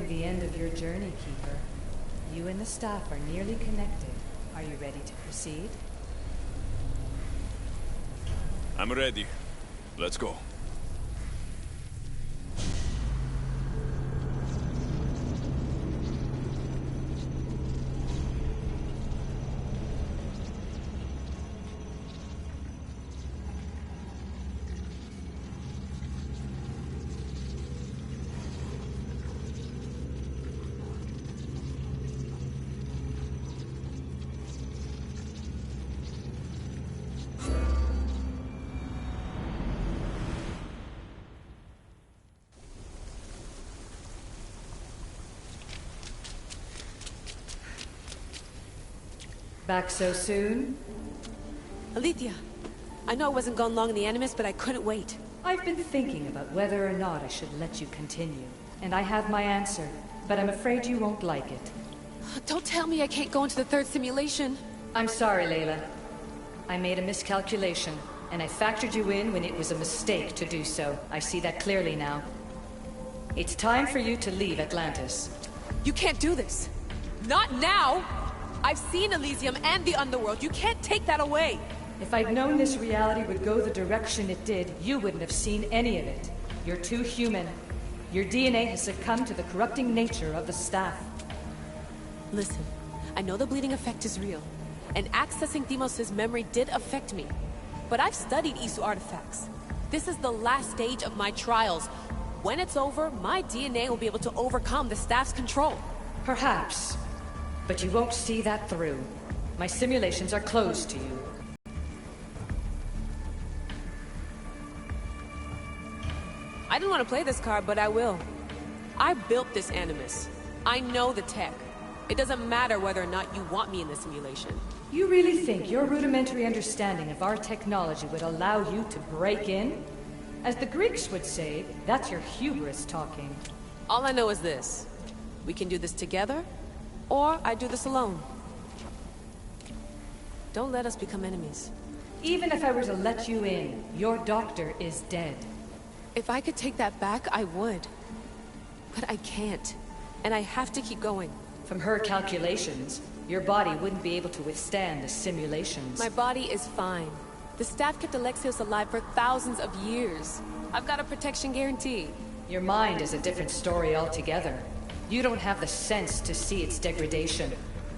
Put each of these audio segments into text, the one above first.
like the end of your journey, Keeper. You and the staff are nearly connected. Are you ready to proceed? I'm ready. Let's go. Back so soon? Alethea, I know I wasn't gone long in the Animus, but I couldn't wait. I've been thinking about whether or not I should let you continue. And I have my answer, but I'm afraid you won't like it. Don't tell me I can't go into the third simulation. I'm sorry, Layla. I made a miscalculation, and I factored you in when it was a mistake to do so. I see that clearly now. It's time for you to leave Atlantis. You can't do this. Not now! I've seen Elysium and the Underworld. You can't take that away! If I'd known this reality would go the direction it did, you wouldn't have seen any of it. You're too human. Your DNA has succumbed to the corrupting nature of the staff. Listen, I know the bleeding effect is real, and accessing Deimos' memory did affect me. But I've studied Isu artifacts. This is the last stage of my trials. When it's over, my DNA will be able to overcome the staff's control. Perhaps. But you won't see that through. My simulations are closed to you. I didn't want to play this card, but I will. I built this Animus. I know the tech. It doesn't matter whether or not you want me in the simulation. You really think your rudimentary understanding of our technology would allow you to break in? As the Greeks would say, that's your hubris talking. All I know is this. We can do this together, or I do this alone. Don't let us become enemies. Even if I were to let you in, your doctor is dead. If I could take that back, I would. But I can't. And I have to keep going. From her calculations, your body wouldn't be able to withstand the simulations. My body is fine. The staff kept Alexios alive for thousands of years. I've got a protection guarantee. Your mind is a different story altogether. You don't have the sense to see its degradation.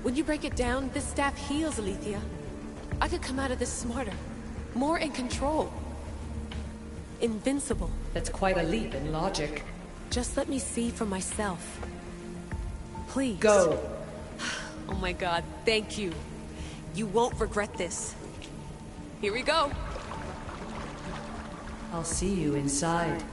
When you break it down, this staff heals, Alethea. I could come out of this smarter, more in control. Invincible. That's quite a leap in logic. Just let me see for myself. Please. Go. Oh my god, thank you. You won't regret this. Here we go. I'll see you inside.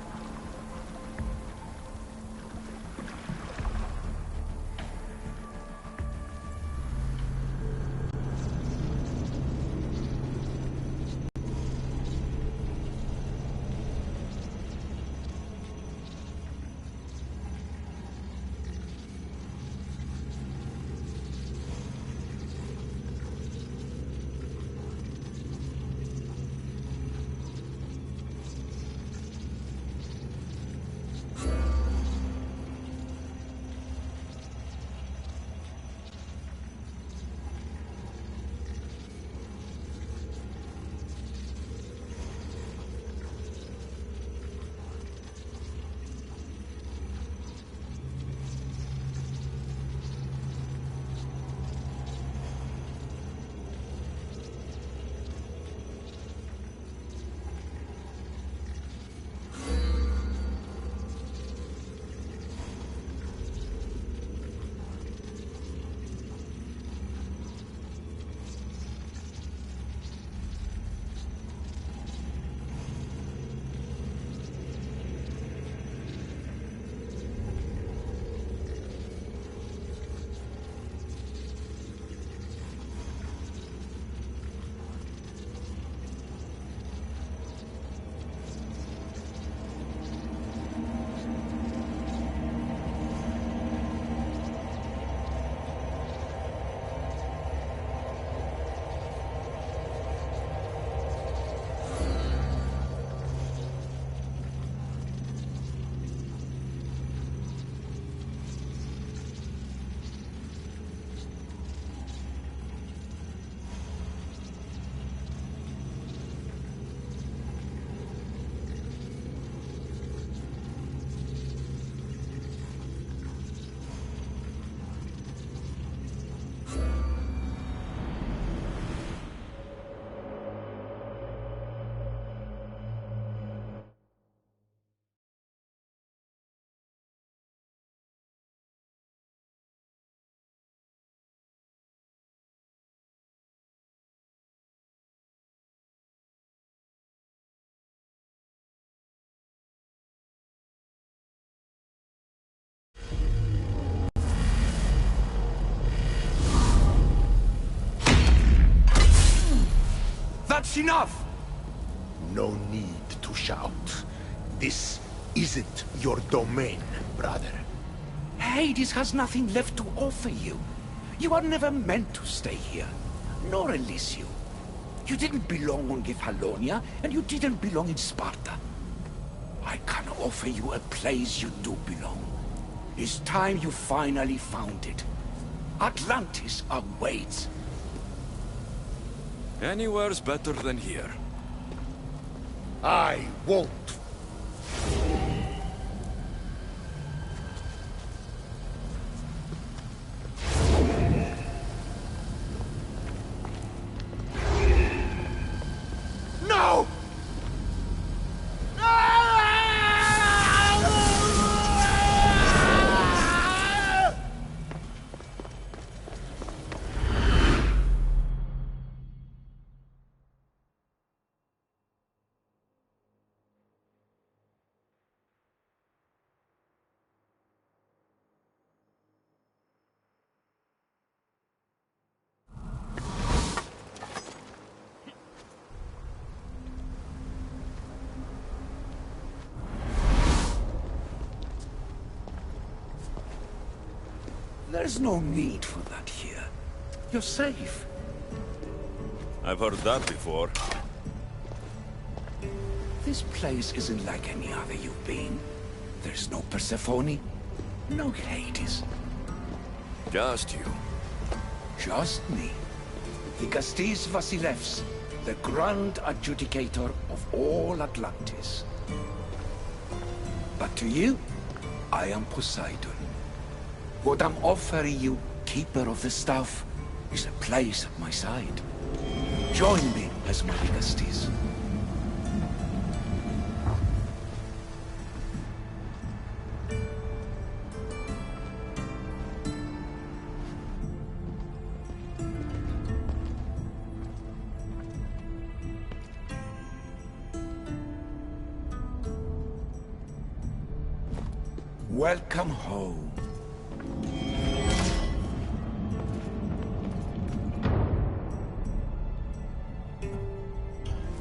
That's enough! No need to shout. This isn't your domain, brother. Hades has nothing left to offer you. You are never meant to stay here, nor Elysium. You didn't belong on Kefalonia, and you didn't belong in Sparta. I can offer you a place you do belong. It's time you finally found it. Atlantis awaits. Anywhere's better than here. I won't. No! There's no need for that here. You're safe. I've heard that before. This place isn't like any other you've been. There's no Persephone, no Hades. Just you. Just me. Vikastis Vasilevs, the Grand Adjudicator of all Atlantis. But to you, I am Poseidon. What I'm offering you, Keeper of the Staff, is a place at my side. Join me as my Vikastis. Welcome home.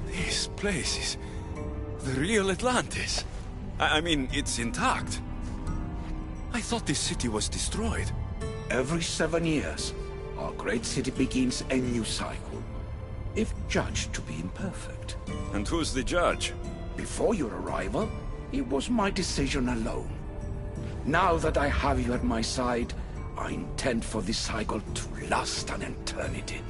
This place is the real Atlantis. I mean, it's intact. I thought this city was destroyed. Every 7 years, our great city begins a new cycle, if judged to be imperfect. And who's the judge? Before your arrival, it was my decision alone. Now that I have you at my side, I intend for this cycle to last an eternity.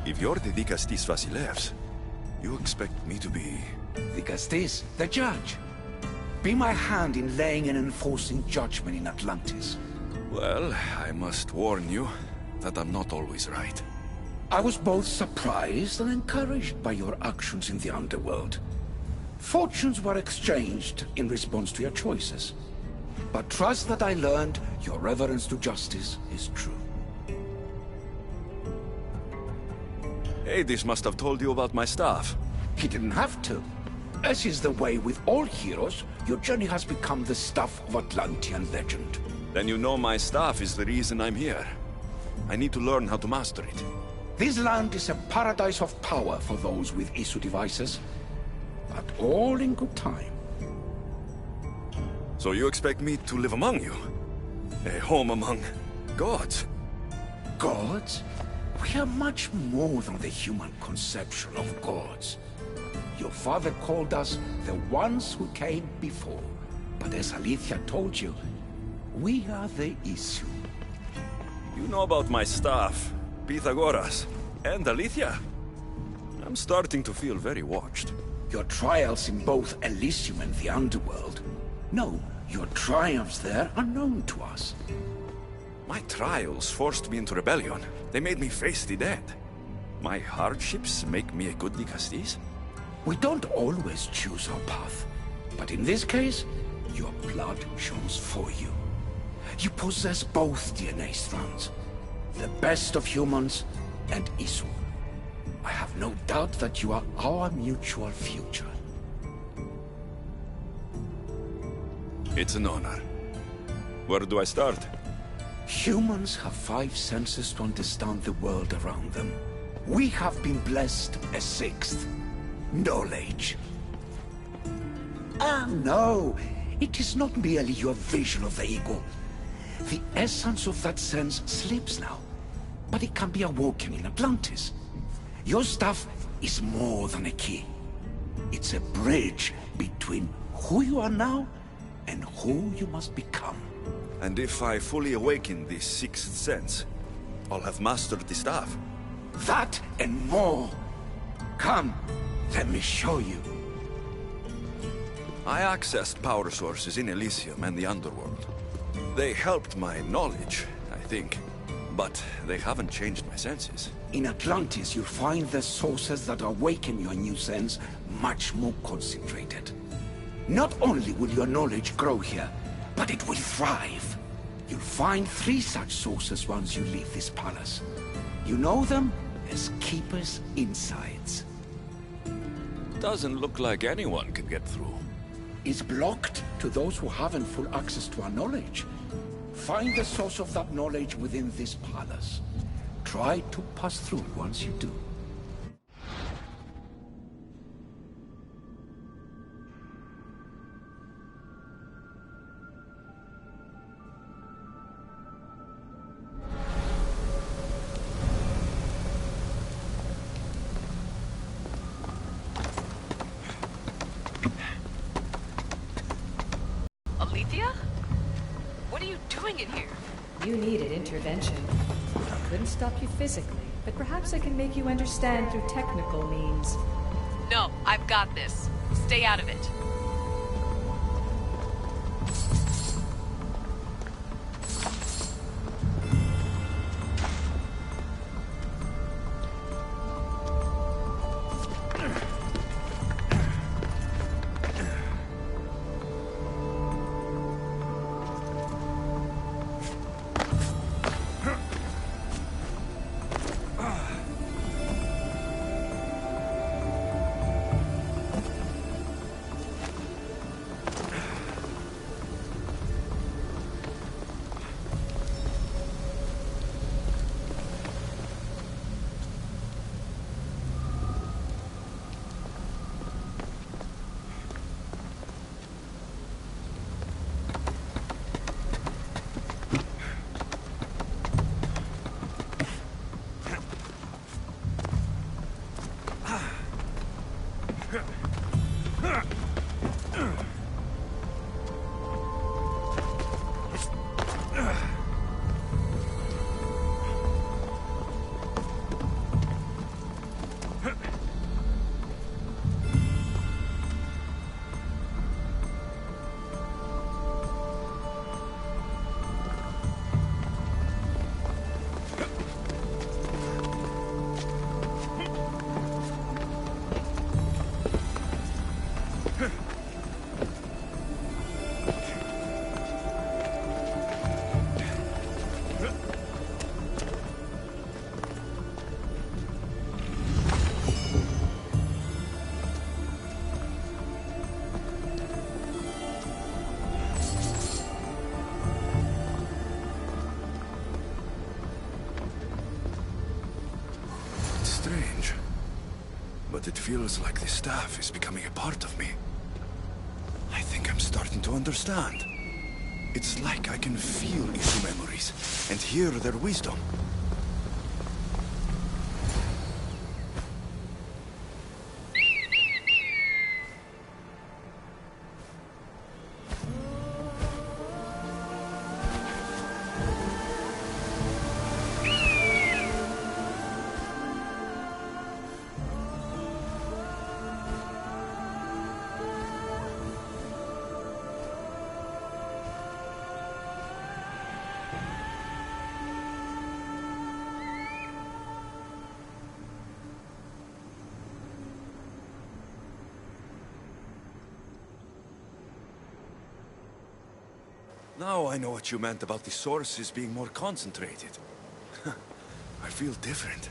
If you're the Vikastis Vasilevs, you expect me to be... Vikastis, the judge. Be my hand in laying and enforcing judgment in Atlantis. Well, I must warn you that I'm not always right. I was both surprised and encouraged by your actions in the underworld. Fortunes were exchanged in response to your choices. But trust that I learned your reverence to justice is true. Hades must have told you about my staff. He didn't have to. As is the way with all heroes, your journey has become the stuff of Atlantean legend. Then you know my staff is the reason I'm here. I need to learn how to master it. This land is a paradise of power for those with Isu devices. But all in good time. So you expect me to live among you? A home among gods? Gods? We are much more than the human conception of gods. Your father called us the ones who came before. But as Aletheia told you, we are the Isu. You know about my staff, Pythagoras, and Aletheia? I'm starting to feel very watched. Your trials in both Elysium and the Underworld. No, your triumphs there are known to us. My trials forced me into rebellion. They made me face the dead. My hardships make me a good Vikastis? We don't always choose our path. But in this case, your blood shows for you. You possess both DNA strands. The best of humans and Isu. I have no doubt that you are our mutual future. It's an honor. Where do I start? Humans have 5 senses to understand the world around them. We have been blessed a sixth. Knowledge. Ah, no. It is not merely your vision of the ego. The essence of that sense slips now. But it can be awoken in Atlantis. Your stuff is more than a key. It's a bridge between who you are now and who you must become. And if I fully awaken this sixth sense, I'll have mastered the staff. That and more. Come, let me show you. I accessed power sources in Elysium and the Underworld. They helped my knowledge, I think. But they haven't changed my senses. In Atlantis, you'll find the sources that awaken your new sense much more concentrated. Not only will your knowledge grow here, but it will thrive. You'll find 3 such sources once you leave this palace. You know them as Keeper's Insides. Doesn't look like anyone can get through. It's blocked to those who haven't full access to our knowledge. Find the source of that knowledge within this palace. Try to pass through once you do. Alethea? What are you doing in here? You needed intervention. I couldn't stop you physically, but perhaps I can make you understand through technical means. No, I've got this. Stay out of it. Strange. But it feels like the staff is becoming a part of me. I think I'm starting to understand. It's like I can feel Isu memories and hear their wisdom. Now I know what you meant about the sources being more concentrated. I feel different.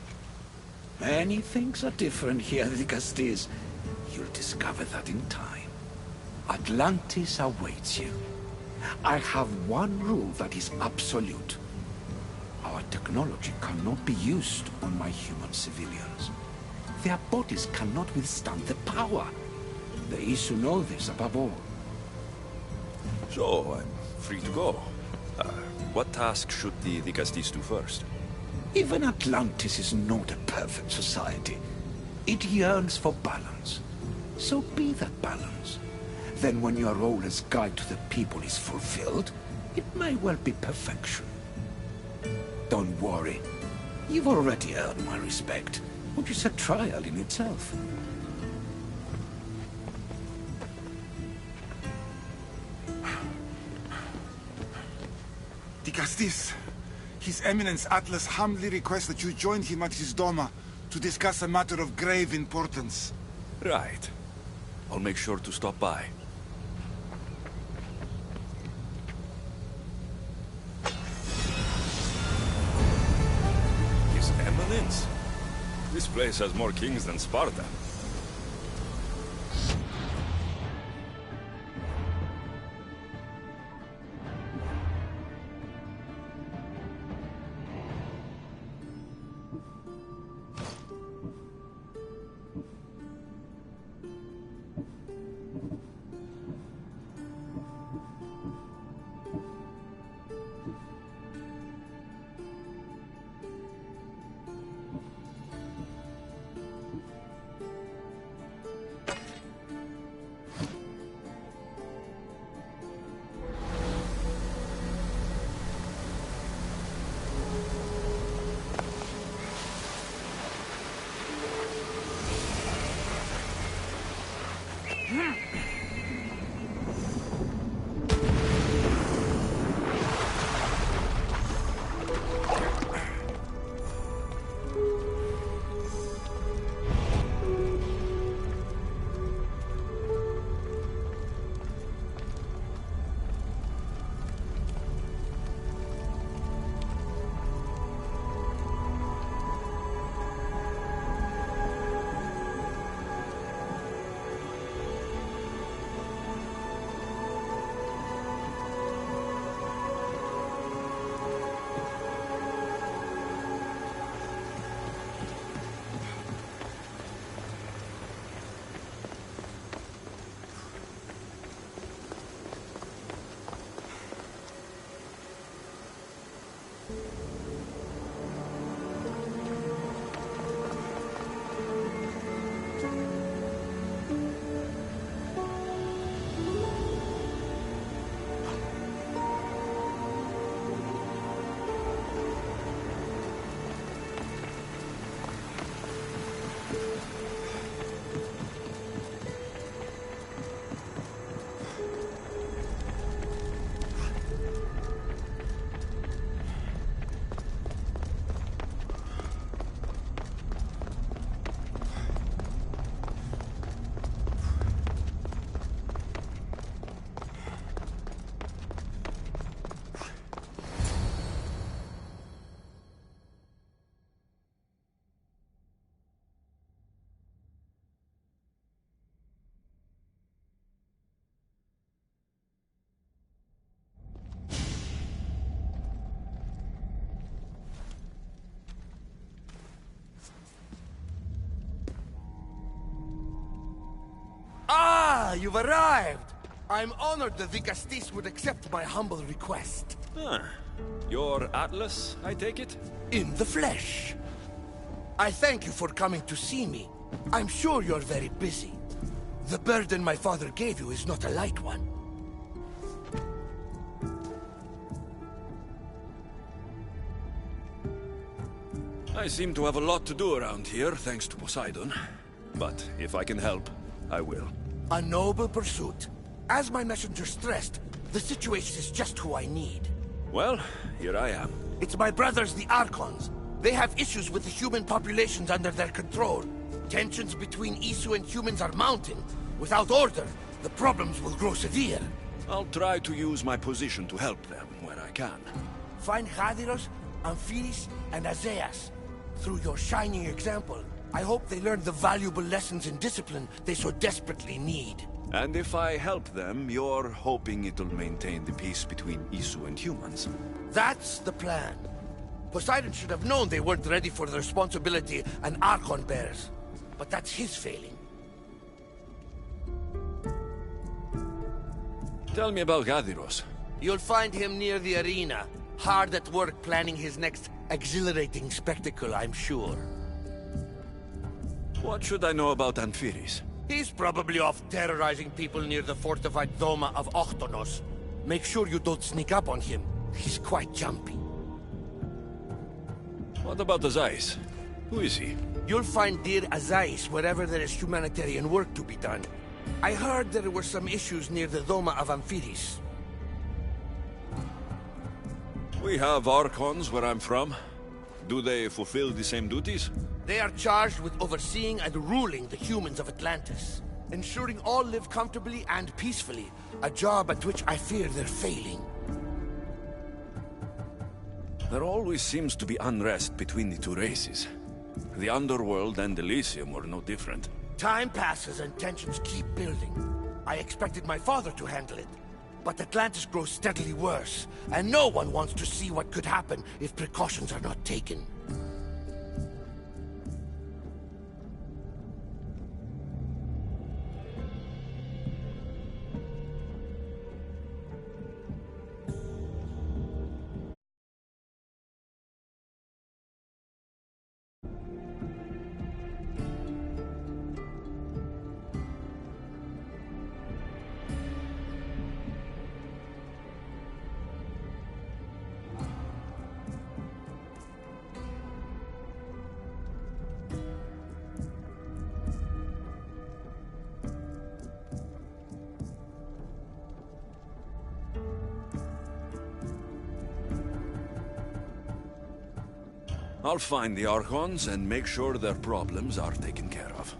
Many things are different here, Lycastes. You'll discover that in time. Atlantis awaits you. I have one rule that is absolute. Our Our technology cannot be used on my human civilians. Their bodies cannot withstand the power. The Isu know this above all. So, I'm free to go. What task should the Vicastis do first? Even Atlantis is not a perfect society. It yearns for balance. So be that balance. Then when your role as guide to the people is fulfilled, it may well be perfection. Don't worry. You've already earned my respect, which is a trial in itself. Vicastis, His Eminence Atlas humbly requests that you join him at his Doma to discuss a matter of grave importance. Right. I'll make sure to stop by. His Eminence? This place has more kings than Sparta. You've arrived! I'm honored the Vicastis would accept my humble request. Your Atlas, I take it? In the flesh. I thank you for coming to see me. I'm sure you're very busy. The burden my father gave you is not a light one. I seem to have a lot to do around here, thanks to Poseidon. But if I can help, I will. A noble pursuit. As my messenger stressed, the situation is just who I need. Well, here I am. It's my brothers, the Archons. They have issues with the human populations under their control. Tensions between Isu and humans are mounting. Without order, the problems will grow severe. I'll try to use my position to help them where I can. Find Hadiros, Amphilis, and Azaeas. Through your shining example, I hope they learn the valuable lessons in discipline they so desperately need. And if I help them, you're hoping it'll maintain the peace between Isu and humans? That's the plan. Poseidon should have known they weren't ready for the responsibility an Archon bears. But that's his failing. Tell me about Gadiros. You'll find him near the arena, hard at work planning his next exhilarating spectacle, I'm sure. What should I know about Amphiris? He's probably off terrorizing people near the fortified Doma of Ochtonos. Make sure you don't sneak up on him. He's quite jumpy. What about Azais? Who is he? You'll find dear Azais wherever there is humanitarian work to be done. I heard there were some issues near the Doma of Amphiris. We have Archons where I'm from. Do they fulfill the same duties? They are charged with overseeing and ruling the humans of Atlantis. Ensuring all live comfortably and peacefully. A job at which I fear they're failing. There always seems to be unrest between the two races. The Underworld and Elysium were no different. Time passes and tensions keep building. I expected my father to handle it. But Atlantis grows steadily worse, and no one wants to see what could happen if precautions are not taken. I'll find the Archons and make sure their problems are taken care of.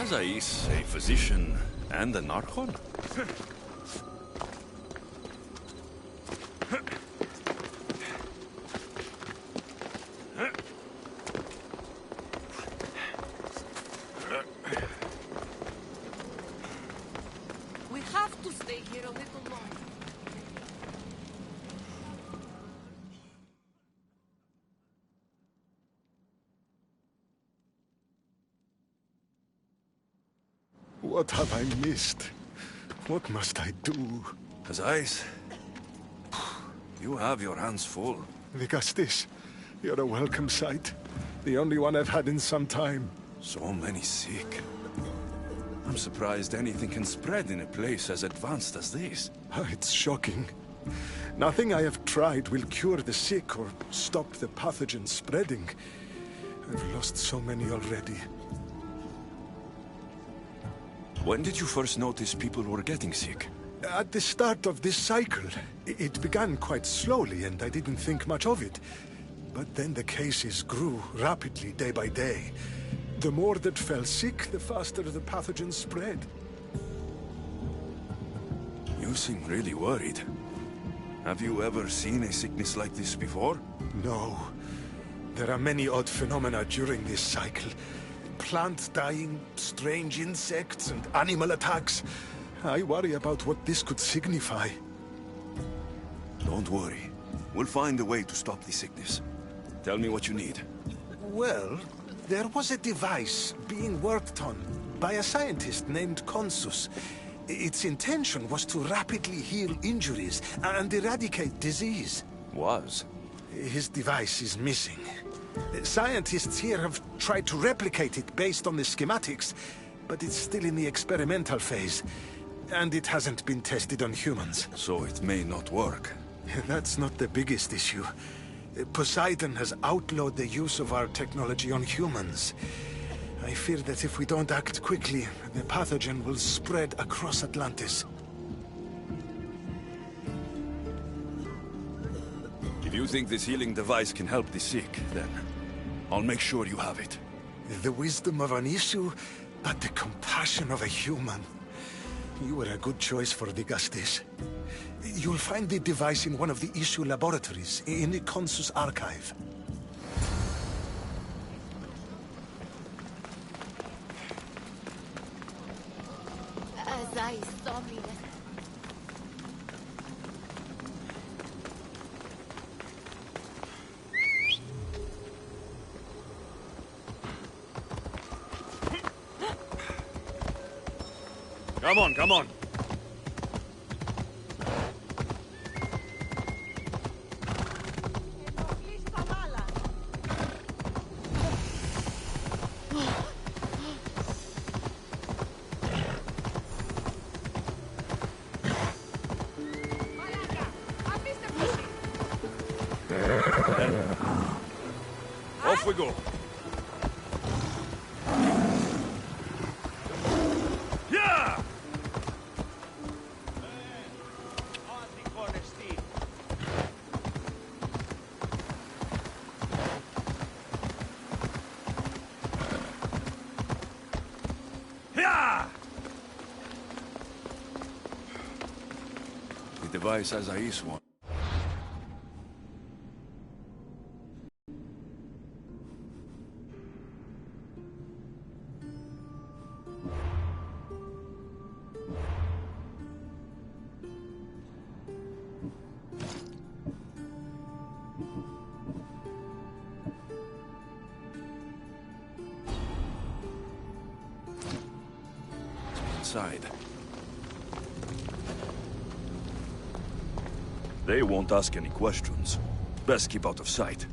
Azais a physician and an Archon? We have to stay here a little longer. What have I missed? What must I do? Azais, you have your hands full. Vigastis, you're a welcome sight. The only one I've had in some time. So many sick. I'm surprised anything can spread in a place as advanced as this. It's shocking. Nothing I have tried will cure the sick or stop the pathogen spreading. I've lost so many already. When did you first notice people were getting sick? At the start of this cycle. It began quite slowly and I didn't think much of it. But then the cases grew rapidly day by day. The more that fell sick, the faster the pathogen spread. You seem really worried. Have you ever seen a sickness like this before? No. There are many odd phenomena during this cycle. Plant dying, strange insects, and animal attacks. I worry about what this could signify. Don't worry. We'll find a way to stop the sickness. Tell me what you need. Well, there was a device being worked on by a scientist named Consus. Its intention was to rapidly heal injuries and eradicate disease. Was? His device is missing. Scientists here have tried to replicate it based on the schematics, but it's still in the experimental phase, and it hasn't been tested on humans. So it may not work. That's not the biggest issue. Poseidon has outlawed the use of our technology on humans. I fear that if we don't act quickly, the pathogen will spread across Atlantis. If you think this healing device can help the sick, then I'll make sure you have it. The wisdom of an issue, but the compassion of a human. You were a good choice for Vigastis. You'll find the device in one of the issue laboratories, in the Consus archive. As I saw me. Come on, come on. Off we go. Yeah! Yeah! The device has a Azais one. Inside. They won't ask any questions. Best keep out of sight.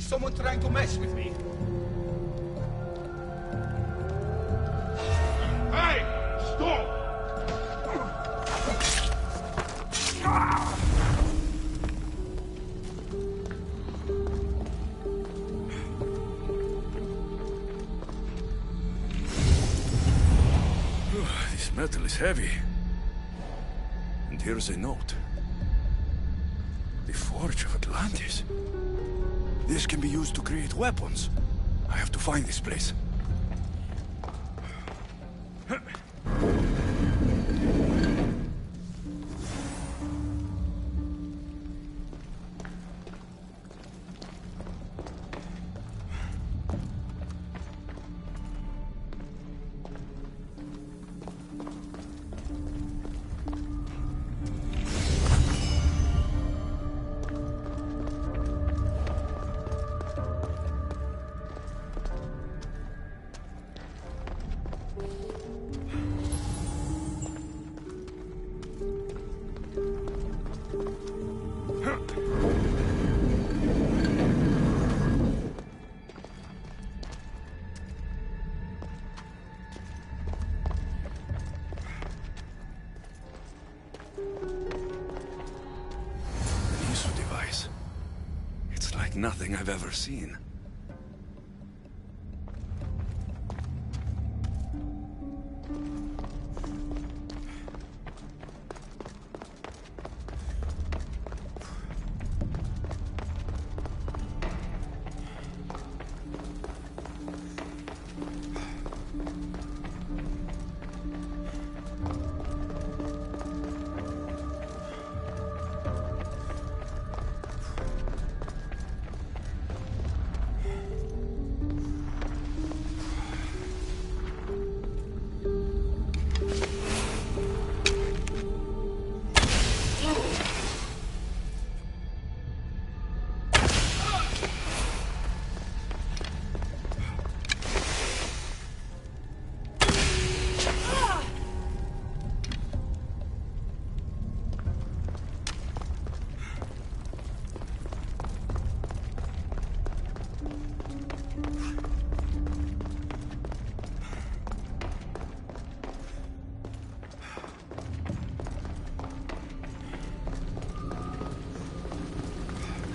someone trying to mess with me? Hey! Stop! This metal is heavy. And here's a note. The Forge of Atlantis. This can be used to create weapons. I have to find this place. Nothing I've ever seen.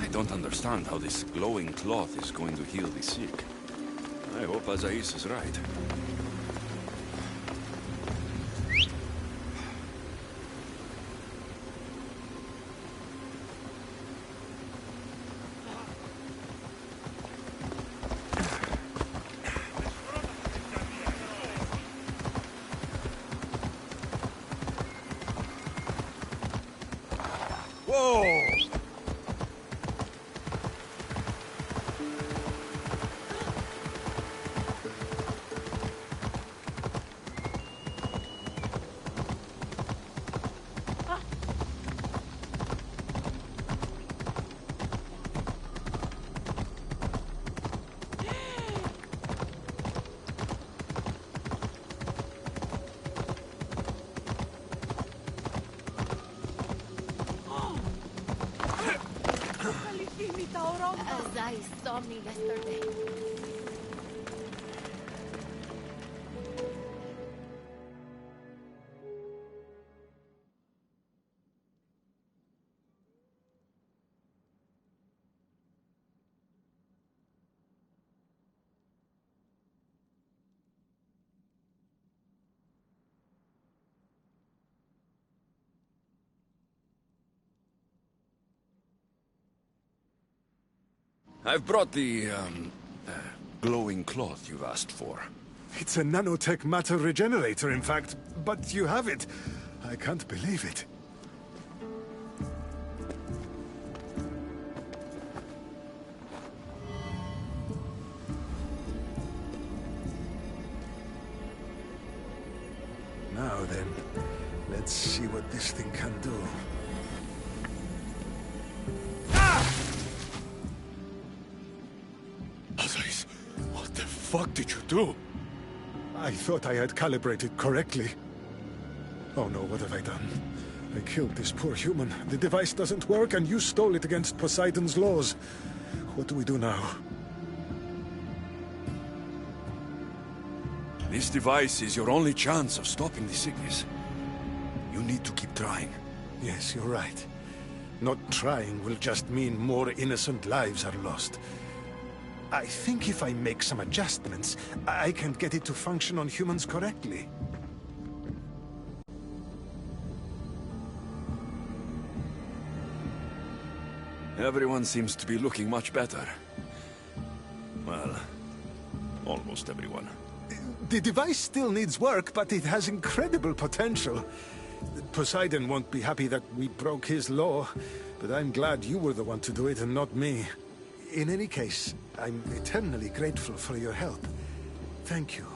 I don't understand how this glowing cloth is going to heal the sick. I hope Azais is right. Whoa! Azais saw me yesterday. I've brought the, glowing cloth you've asked for. It's a nanotech matter regenerator, in fact. But you have it. I can't believe it. Now then, let's see what this thing can do. Azais, what the fuck did you do? I thought I had calibrated correctly. Oh no, what have I done? I killed this poor human. The device doesn't work, and you stole it against Poseidon's laws. What do we do now? This device is your only chance of stopping the sickness. You need to keep trying. Yes, you're right. Not trying will just mean more innocent lives are lost. I think if I make some adjustments, I can get it to function on humans correctly. Everyone seems to be looking much better. Well, almost everyone. The device still needs work, but it has incredible potential. Poseidon won't be happy that we broke his law, but I'm glad you were the one to do it and not me. In any case, I'm eternally grateful for your help. Thank you.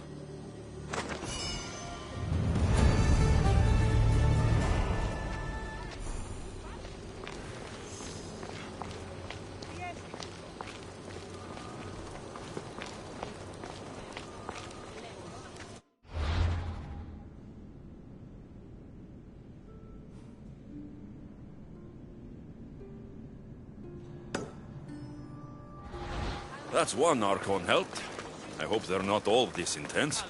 That's one Archon helped. I hope they're not all this intense.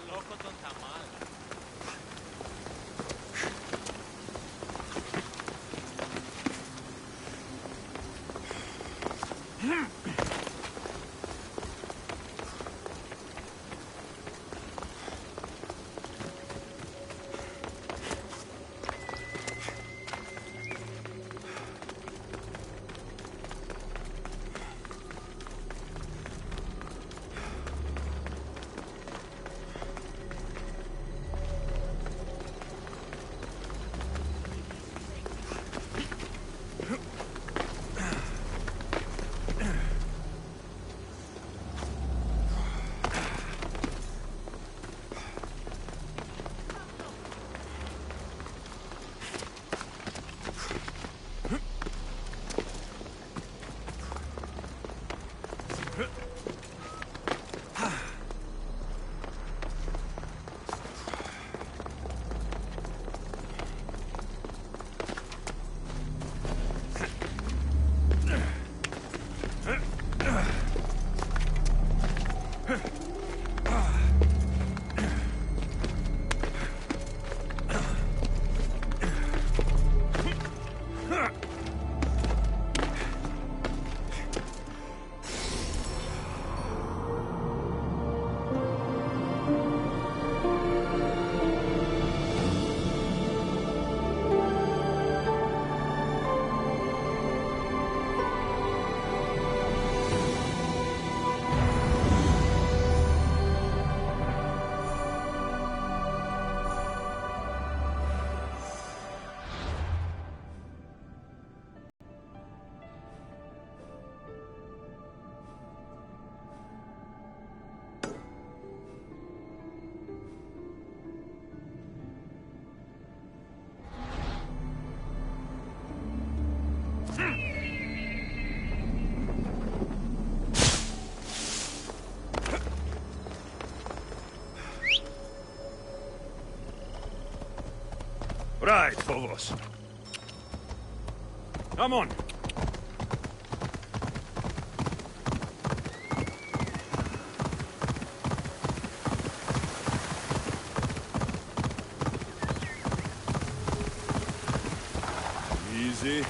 Right, Phobos. Come on. Easy.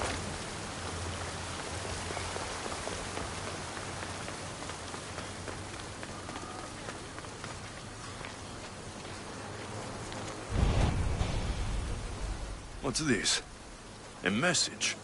What's this? A message?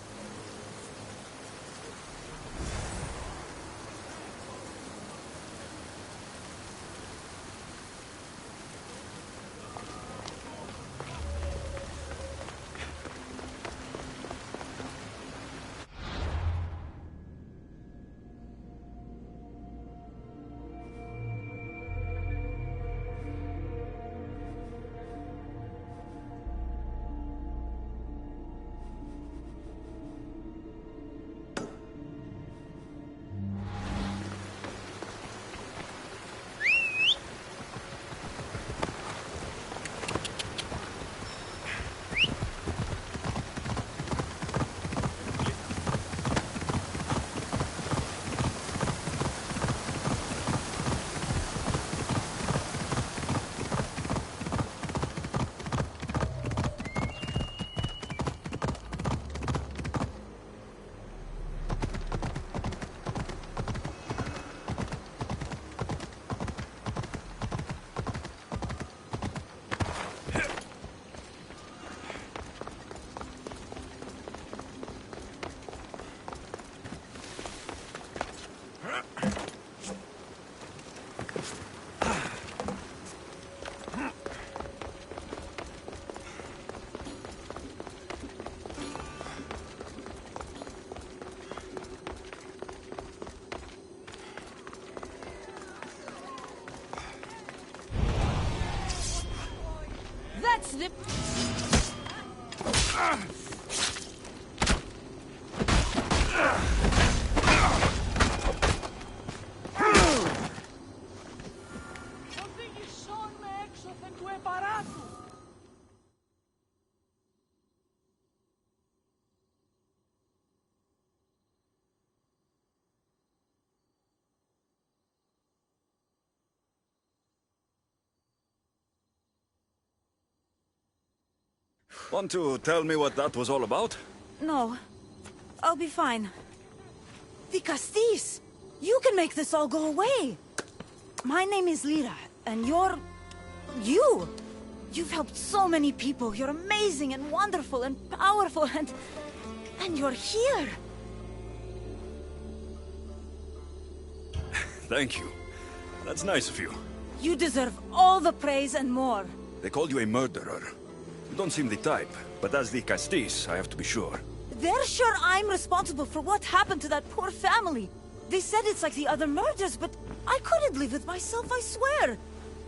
Want to tell me what that was all about? No. I'll be fine. The Castis! You can make this all go away! My name is Lyra, and you're... you! You've helped so many people. You're amazing and wonderful and powerful and you're here! Thank you. That's nice of you. You deserve all the praise and more. They called you a murderer. You don't seem the type, but as the Castis, I have to be sure. They're sure I'm responsible for what happened to that poor family. They said it's like the other murders, but I couldn't live with myself, I swear.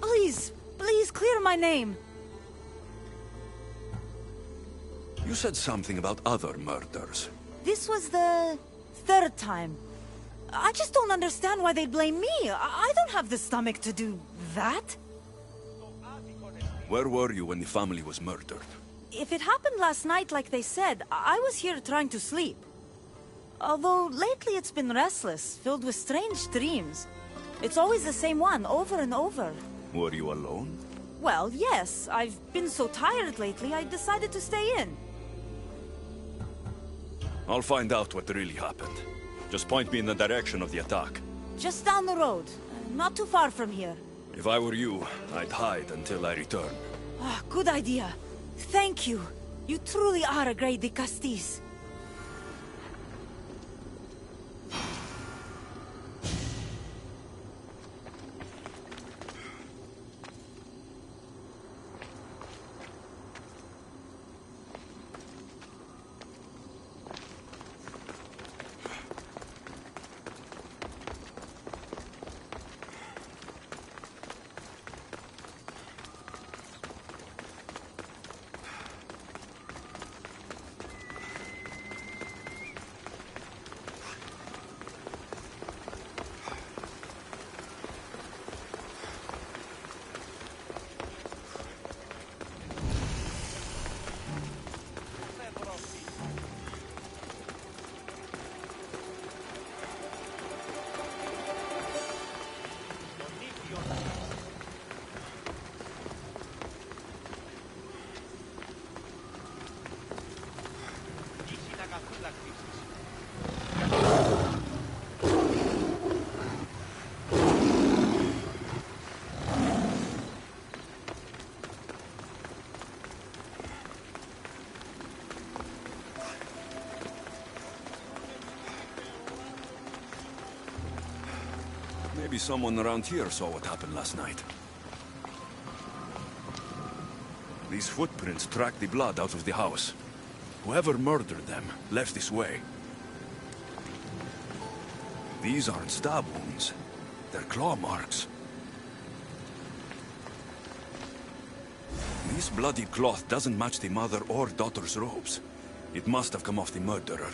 Please, please clear my name. You said something about other murders. This was the third time. I just don't understand why they blame me. I don't have the stomach to do that. Where were you when the family was murdered? If it happened last night like they said, I was here trying to sleep. Although lately it's been restless, filled with strange dreams. It's always the same one, over and over. Were you alone? Well, yes. I've been so tired lately, I decided to stay in. I'll find out what really happened. Just point me in the direction of the attack. Just down the road. Not too far from here. If I were you, I'd hide until I return. Ah, good idea. Thank you. You truly are a great de Castis. Maybe someone around here saw what happened last night. These footprints track the blood out of the house. Whoever murdered them left this way. These aren't stab wounds. They're claw marks. This bloodied cloth doesn't match the mother or daughter's robes. It must have come off the murderer.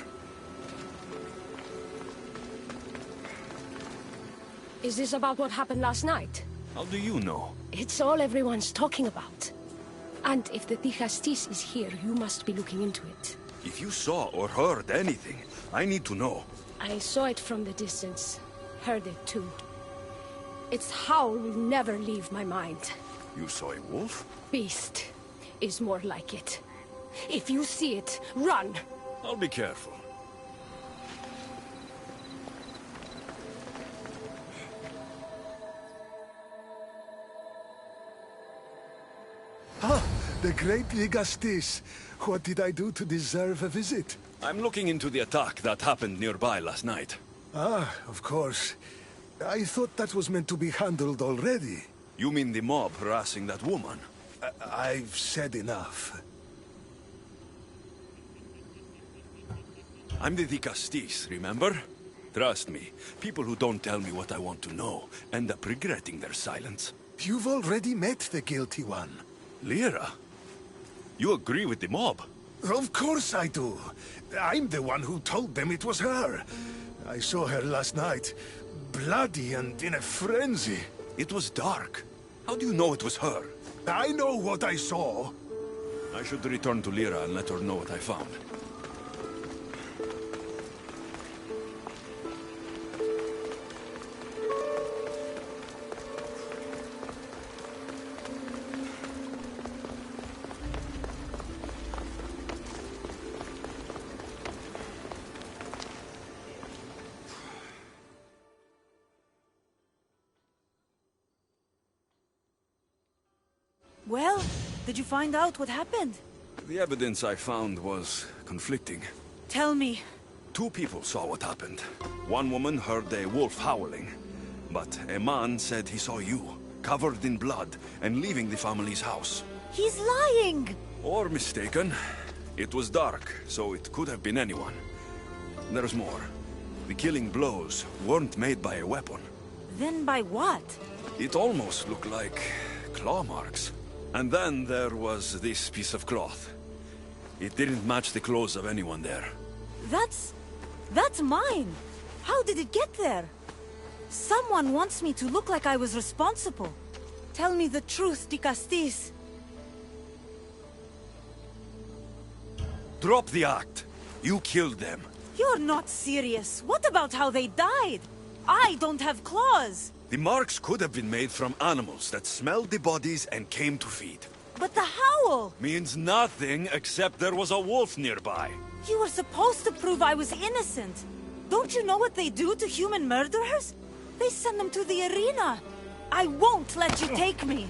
Is this about what happened last night? How do you know? It's all everyone's talking about. And if the de Castis is here, you must be looking into it. If you saw or heard anything, I need to know. I saw it from the distance. Heard it too. Its howl will never leave my mind. You saw a wolf? Beast is more like it. If you see it, run! I'll be careful. Ah, the great de Castis. What did I do to deserve a visit? I'm looking into the attack that happened nearby last night. Ah, of course. I thought that was meant to be handled already. You mean the mob harassing that woman? I've said enough. I'm the de Castis, remember? Trust me, people who don't tell me what I want to know end up regretting their silence. You've already met the guilty one. Lyra? You agree with the mob? Of course I do. I'm the one who told them it was her. I saw her last night, bloody and in a frenzy. It was dark. How do you know it was her? I know what I saw. I should return to Lyra and let her know what I found. Well, did you find out what happened? The evidence I found was conflicting. Tell me. 2 people saw what happened. One woman heard a wolf howling, but a man said he saw you, covered in blood, and leaving the family's house. He's lying! Or mistaken. It was dark, so it could have been anyone. There's more. The killing blows weren't made by a weapon. Then by what? It almost looked like claw marks. And then there was this piece of cloth. It didn't match the clothes of anyone there. That's mine! How did it get there? Someone wants me to look like I was responsible. Tell me the truth, de Castís. Drop the act. You killed them. You're not serious. What about how they died? I don't have claws. The marks could have been made from animals that smelled the bodies and came to feed. But the howl! Means nothing except there was a wolf nearby. You were supposed to prove I was innocent. Don't you know what they do to human murderers? They send them to the arena. I won't let you take me.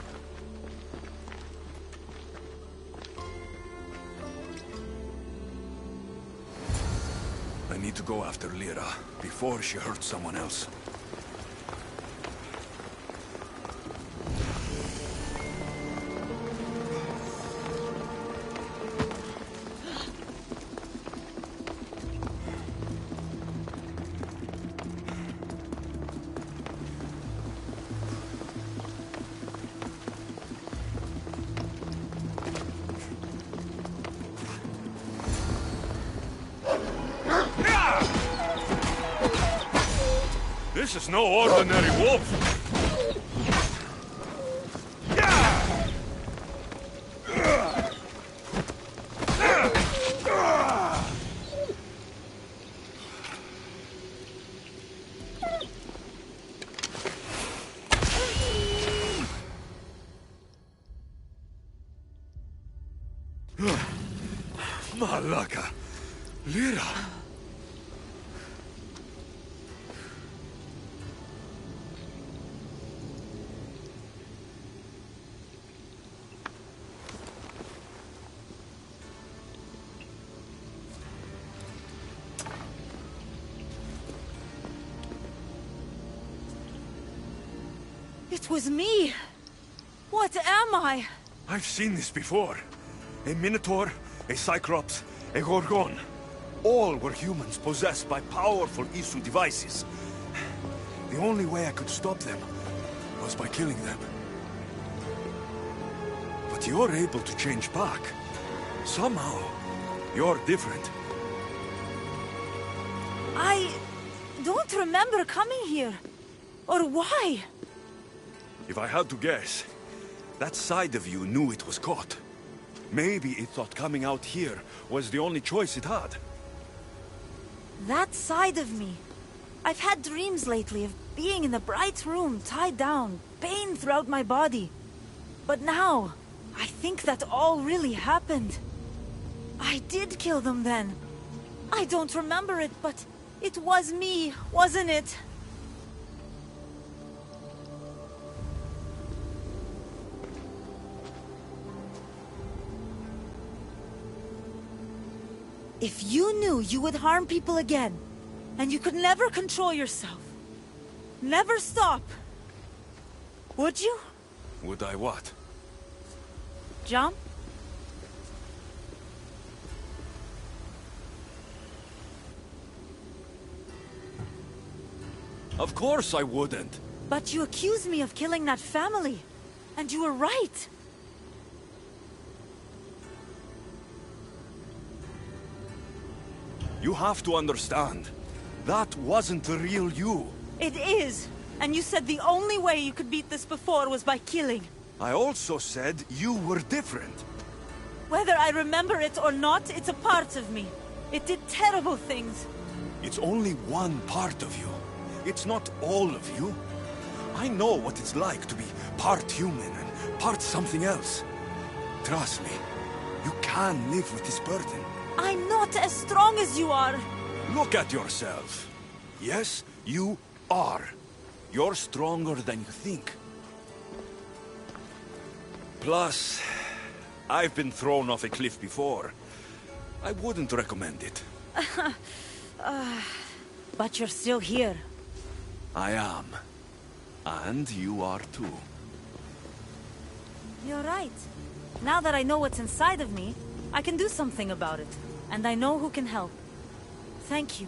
I need to go after Lyra before she hurts someone else. This is no ordinary wolf! Malaka! Lyra! It was me! What am I? I've seen this before. A Minotaur, a Cyclops, a Gorgon. All were humans possessed by powerful Isu devices. The only way I could stop them was by killing them. But you're able to change back. Somehow, you're different. I don't remember coming here. Or why? If I had to guess, that side of you knew it was caught. Maybe it thought coming out here was the only choice it had. That side of me. I've had dreams lately of being in a bright room, tied down, pain throughout my body. But now, I think that all really happened. I did kill them then. I don't remember it, but it was me, wasn't it? If you knew you would harm people again, and you could never control yourself, never stop, would you? Would I what? Jump? Of course I wouldn't. But you accused me of killing that family, and you were right. You have to understand. That wasn't the real you. It is. And you said the only way you could beat this before was by killing. I also said you were different. Whether I remember it or not, it's a part of me. It did terrible things. It's only one part of you. It's not all of you. I know what it's like to be part human and part something else. Trust me, you can live with this burden. I'm not as strong as you are. Look at yourself. Yes, you are. You're stronger than you think. Plus, I've been thrown off a cliff before. I wouldn't recommend it. But you're still here. I am. And you are too. You're right. Now that I know what's inside of me, I can do something about it. And I know who can help. Thank you.